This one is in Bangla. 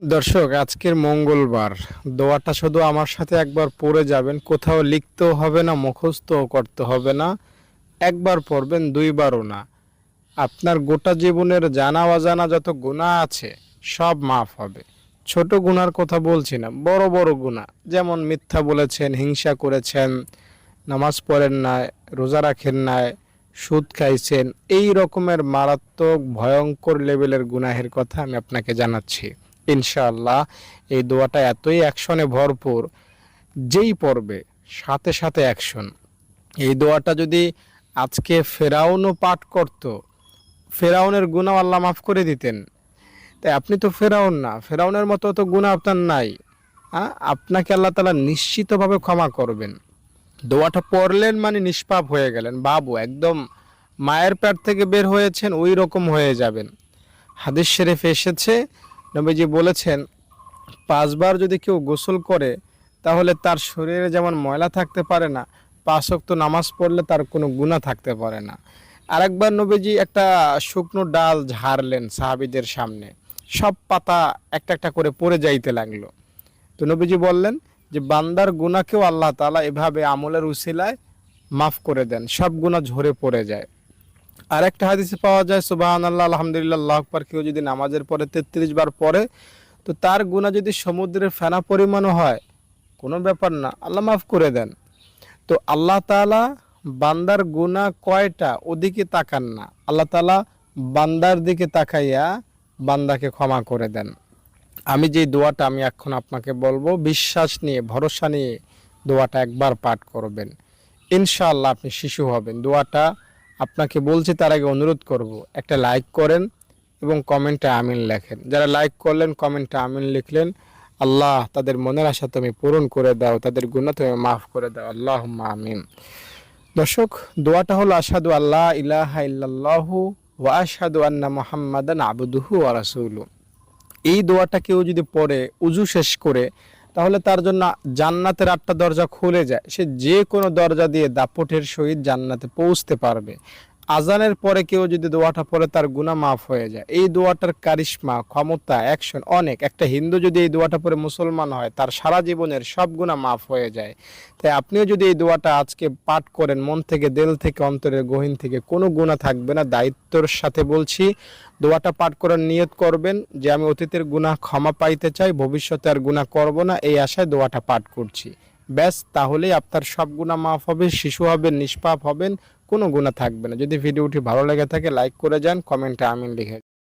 দর্শক, আজকের মঙ্গলবার। দোয়াটা শুধু আমার সাথে একবার পড়ে যাবেন, কোথাও লিখতেও হবে না, মুখস্থও করতে হবে না। একবার পড়বেন, দুইবারও না। আপনার গোটা জীবনের জানা অজানা যত গুনাহ আছে সব মাফ হবে। ছোট গুনার কথা বলছি না, বড় বড় গুনাহ, যেমন মিথ্যা বলেছেন, হিংসা করেছেন, নামাজ পড়েন নাই, রোজা রাখেন নাই, সুদ খাইছেন, এই রকমের মারাত্মক ভয়ঙ্কর লেভেলের গুনাহের কথা আমি আপনাকে জানাচ্ছি। ইনশাআল্লাহ এই দোয়াটা এতই অ্যাকশনে ভরপুর, যেই পড়বে সাথে সাথে অ্যাকশন। এই দোয়াটা যদি আজকে ফেরাউনও পাঠ করত, ফেরাউনের গুনাহ আল্লাহ মাফ করে দিতেন। তাই আপনি তো ফেরাউন না, ফেরাউনের মতো তো গুনাহ আপনার নাই। আপনাকে আল্লাহ তাআলা নিশ্চিতভাবে ক্ষমা করবেন। দোয়াটা পড়লেন মানে নিষ্পাপ হয়ে গেলেন, বাবু একদম মায়ের পেট থেকে বের হয়েছেন ওই রকম হয়ে যাবেন। হাদিস শরীফে এসেছে, নবীজি বলেছেন, 5 বার যদি কেউ গোসল করে তাহলে তার শরীরে যেমন ময়লা থাকতে পারে না, 5 ওয়াক্ত নামাজ পড়লে তার কোনো গুনাহ থাকতে পারে না। আরেকবার নবীজি একটা শুকনো ডাল ঝাড়লেন সাহাবীদের সামনে, সব পাতা একটা একটা করে পড়ে যাইতে লাগলো। তো নবীজি বললেন যে বান্দার গুনাহকেও আল্লাহ তাআলা এভাবে আমলের উসিলায় মাফ করে দেন, সব গুনাহ ঝরে পড়ে যায়। আর একটা হাদিসে পাওয়া যায়, সুবহানাল্লাহ, আলহামদুলিল্লাহ, আল্লাহু আকবার কেউ যদি নামাজের পরে 33 বার পড়ে, তো তার গুনাহ যদি সমুদ্রের ফেনা পরিমাণও হয়, কোনো ব্যাপার না, আল্লাহ মাফ করে দেন। তো আল্লাহ তাআলা বান্দার গুনাহ কয়টা ওদিকে তাকান না, আল্লাহ তাআলা বান্দার দিকে তাকাইয়া বান্দাকে ক্ষমা করে দেন। আমি যে দোয়াটা আমি এখন আপনাকে বলবো, বিশ্বাস নিয়ে, ভরসা নিয়ে দোয়াটা একবার পাঠ করবেন, ইনশাআল্লাহ আপনি শিশু হবেন। দোয়াটা আপনাকে বলছি, তার আগে অনুরোধ করব, একটা লাইক করেন এবং কমেন্টে আমিন লেখেন। যারা লাইক করলেন, কমেন্টে আমিন লিখলেন, আল্লাহ তাদের মনের আশা তুমি পূরণ করে দাও, তাদের গুনাহ তুমি মাফ করে দাও, আল্লাহুম্মা আমিন। দর্শক, দোয়াটা হলো আশহাদু আল্লা ইলাহা ইল্লাল্লাহু ওয়া আশহাদু আন্না মুহাম্মাদান আবদুহু ওয়া রাসূলুহু। এই দোয়াটা কেউ যদি পড়ে উজু শেষ করে, তাহলে তার জন্য জান্নাতের 8টা দরজা খুলে যায়। সে যে কোনো দরজা দিয়ে দাপটের সহিত জান্নাতে পৌঁছতে পারবে। আজানের পরে কেউ যদি দোয়াটা পড়ে, তার গুনাহ মাফ হয়ে যায়। এই দোয়াটার কারিশমা, ক্ষমতা, অ্যাকশন অনেক। একটা হিন্দু যদি এই দোয়াটা পড়ে মুসলমান হয়, তার সারা জীবনের সব গুনাহ মাফ হয়ে যায়। তাই আপনিও যদি এই দোয়াটা আজকে পাঠ করেন, মন থেকে, দিল থেকে, অন্তরের গহীন থেকে, কোনো গুনাহ থাকবে না। দায়িত্বর সাথে বলছি, দোয়াটা পাঠ করার নিয়ত করবেন যে আমি অতীতের গুনাহ ক্ষমা পাইতে চাই, ভবিষ্যতে আর গুনাহ করব না, এই আশায় দোয়াটা পাঠ করছি। ব্যাস, তাহলেই আপনার সব গুনাহ মাফ হবে, শিশু হবেন, নিষ্পাপ হবেন, কোনো গুনাহ থাকবে না। যদি ভিডিওটি ভালো লেগে থাকে লাইক করে যান, কমেন্টে আমিন লিখে